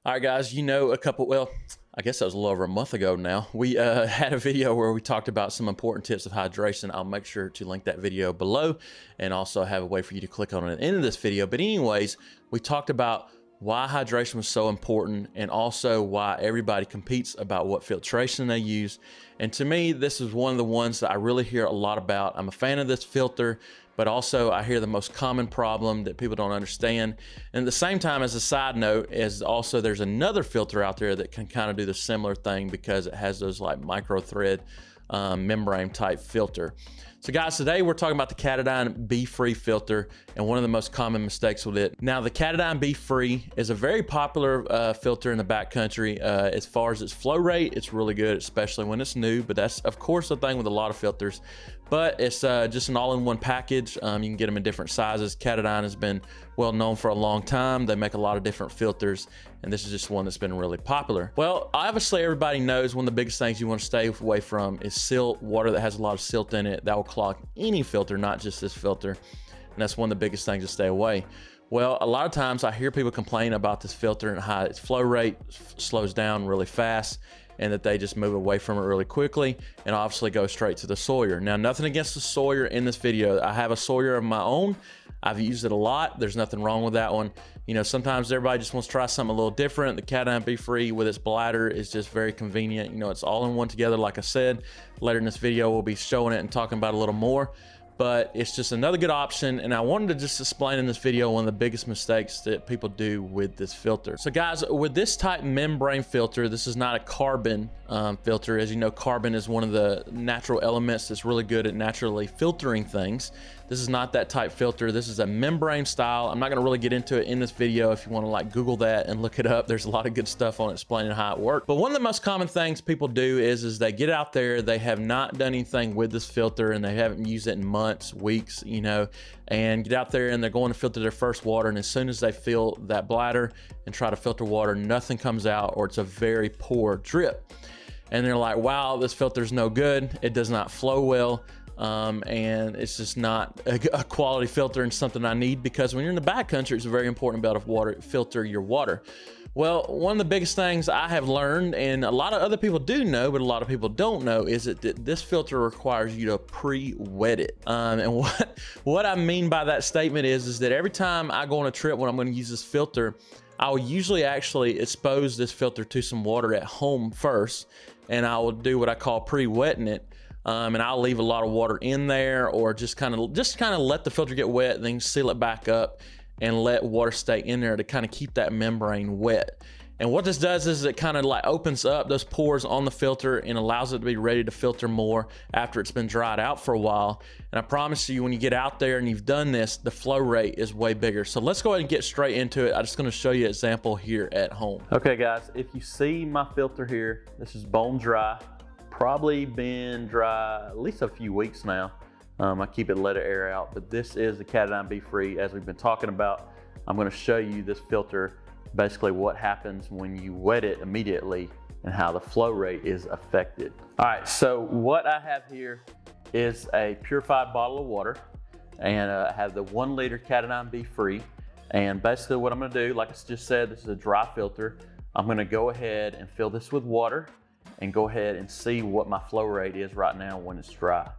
All right, guys, well, I guess that was a little over a month ago now. We had a video where we talked about some important tips of hydration. I'll make sure to link that video below and also have a way for you to click on it at the end of this video. But anyways, we talked about why hydration was so important and also why everybody competes about what filtration they use. And to me, this is one of the ones that I really hear a lot about. I'm a fan of this filter, but also I hear the most common problem that people don't understand. And at the same time, as a side note, is also there's another filter out there that can kind of do the similar thing because it has those like micro thread membrane type filter. So guys, today we're talking about the Katadyn Befree filter and one of the most common mistakes with it. Now, the Katadyn Befree is a very popular filter in the backcountry. As far as its flow rate, it's really good, especially when it's new, but that's of course the thing with a lot of filters. But it's just an all-in-one package. You can get them in different sizes. Katadyn has been well known for a long time. They make a lot of different filters, and this is just one that's been really popular. Well, obviously everybody knows one of the biggest things you want to stay away from is silt, water that has a lot of silt in it. That will clog any filter, not just this filter. And that's one of the biggest things to stay away. Well, a lot of times I hear people complain about this filter and how its flow rate slows down really fast, and that they just move away from it really quickly and obviously go straight to the Sawyer. Now, nothing against the Sawyer in this video. I have a Sawyer of my own. I've used it a lot. There's nothing wrong with that one. You know, sometimes everybody just wants to try something a little different. The Katadyn Befree with its bladder is just very convenient. You know, it's all in one together. Like I said, later in this video, we'll be showing it and talking about it a little more. But it's just another good option, and I wanted to just explain in this video one of the biggest mistakes that people do with this filter. So guys, with this type membrane filter, this is not a carbon filter. As you know, carbon is one of the natural elements that's really good at naturally filtering things. This is not that type filter. This is a membrane style. I'm not gonna really get into it in this video. If you wanna like Google that and look it up, there's a lot of good stuff on explaining how it works. But one of the most common things people do is they get out there, they have not done anything with this filter and they haven't used it in months, weeks, you know, and get out there and they're going to filter their first water, and as soon as they fill that bladder and try to filter water, nothing comes out, or it's a very poor drip. And they're like, wow, this filter's no good. It does not flow well. And it's just not a quality filter and something I need, because when you're in the backcountry, it's very important about filter your water. Well, one of the biggest things I have learned, and a lot of other people do know, but a lot of people don't know, is that this filter requires you to pre-wet it. And what I mean by that statement is that every time I go on a trip when I'm going to use this filter, I will usually actually expose this filter to some water at home first, and I will do what I call pre-wetting it. And I'll leave a lot of water in there, or just kind of let the filter get wet, then seal it back up and let water stay in there to kind of keep that membrane wet. And what this does is it kind of like opens up those pores on the filter and allows it to be ready to filter more after it's been dried out for a while. And I promise you, when you get out there and you've done this, the flow rate is way bigger. So let's go ahead and get straight into it. I'm just going to show you an example here at home. Okay guys, if you see my filter here, this is bone dry. Probably been dry at least a few weeks now. I keep it, let it air out, but this is the Katadyn Befree. As we've been talking about, I'm going to show you this filter, basically what happens when you wet it immediately and how the flow rate is affected. All right, so what I have here is a purified bottle of water, and I have the 1 liter Katadyn Befree. And basically what I'm going to do, like I just said, this is a dry filter. I'm going to go ahead and fill this with water and go ahead and see what my flow rate is right now when it's dry.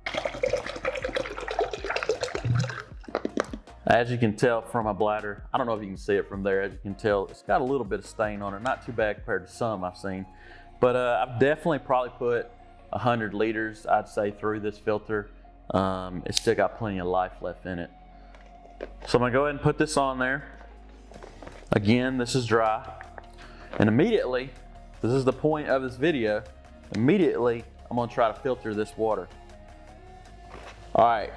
As you can tell from my bladder, I don't know if you can see it from there, as you can tell, it's got a little bit of stain on it. Not too bad compared to some I've seen. But I've definitely probably put 100 liters, I'd say, through this filter. It's still got plenty of life left in it. So I'm gonna go ahead and put this on there. Again, this is dry. And immediately, this is the point of this video, immediately I'm gonna try to filter this water. All right.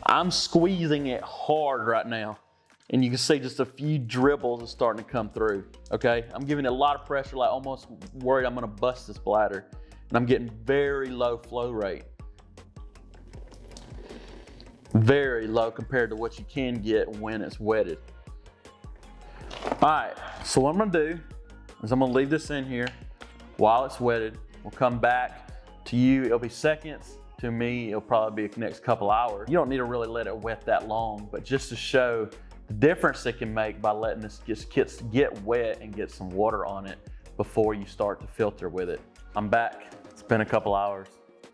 I'm squeezing it hard right now, and you can see just a few dribbles are starting to come through, okay? I'm giving it a lot of pressure, like almost worried I'm gonna bust this bladder, and I'm getting very low flow rate. Very low compared to what you can get when it's wetted. All right, so what I'm gonna do is I'm gonna leave this in here while it's wetted. We'll come back to you, it'll be seconds. To me, it'll probably be the next couple hours. You don't need to really let it wet that long, but just to show the difference it can make by letting this just get wet and get some water on it before you start to filter with it. I'm back. It's been a couple hours,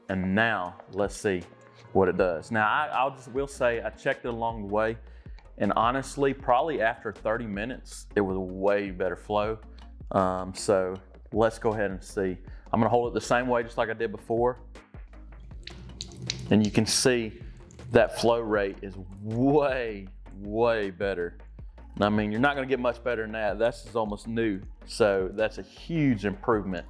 and now let's see what it does. Now, will say I checked it along the way, and honestly, probably after 30 minutes, it was a way better flow. So let's go ahead and see. I'm gonna hold it the same way, just like I did before. And you can see that flow rate is way, way better. I mean, you're not gonna get much better than that. This is almost new. So that's a huge improvement.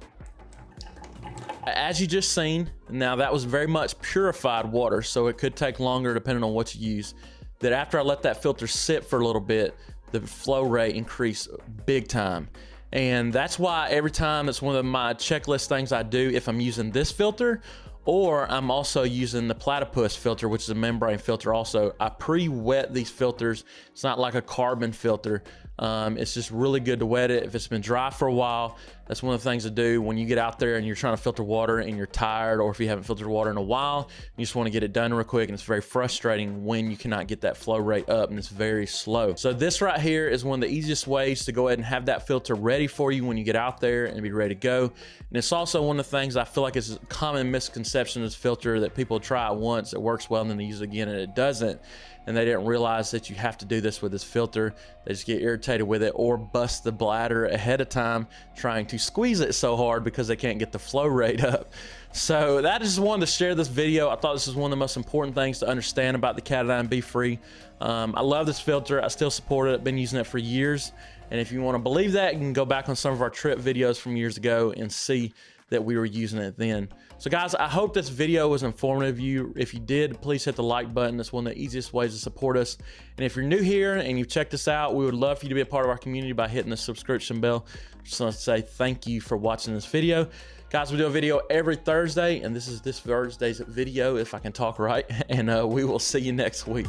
As you just seen, now that was very much purified water, so it could take longer depending on what you use. That after I let that filter sit for a little bit, the flow rate increased big time. And that's why every time, it's one of my checklist things I do if I'm using this filter, or I'm also using the platypus filter, which is a membrane filter also. I pre-wet these filters. It's not like a carbon filter. It's just really good to wet it. If it's been dry for a while, that's one of the things to do when you get out there and you're trying to filter water and you're tired, or if you haven't filtered water in a while, you just want to get it done real quick, and it's very frustrating when you cannot get that flow rate up and it's very slow. So this right here is one of the easiest ways to go ahead and have that filter ready for you when you get out there and be ready to go. And it's also one of the things I feel like is a common misconception of this filter, that people try it once, it works well, and then they use it again and it doesn't. And they didn't realize that you have to do this with this filter. They just get irritated with it or bust the bladder ahead of time trying to squeeze it so hard because they can't get the flow rate up. So that is just wanted to share this video. I thought this was one of the most important things to understand about the Katadyn Befree. I love this filter. I still support it. I've been using it for years. And if you want to believe that, you can go back on some of our trip videos from years ago and see that we were using it then. So guys, I hope this video was informative. If you did, please hit the like button. That's one of the easiest ways to support us. And if you're new here and you've checked us out, we would love for you to be a part of our community by hitting the subscription bell. Just want to say thank you for watching this video. Guys, we do a video every Thursday, and this is this Thursday's video, if I can talk right. And we will see you next week.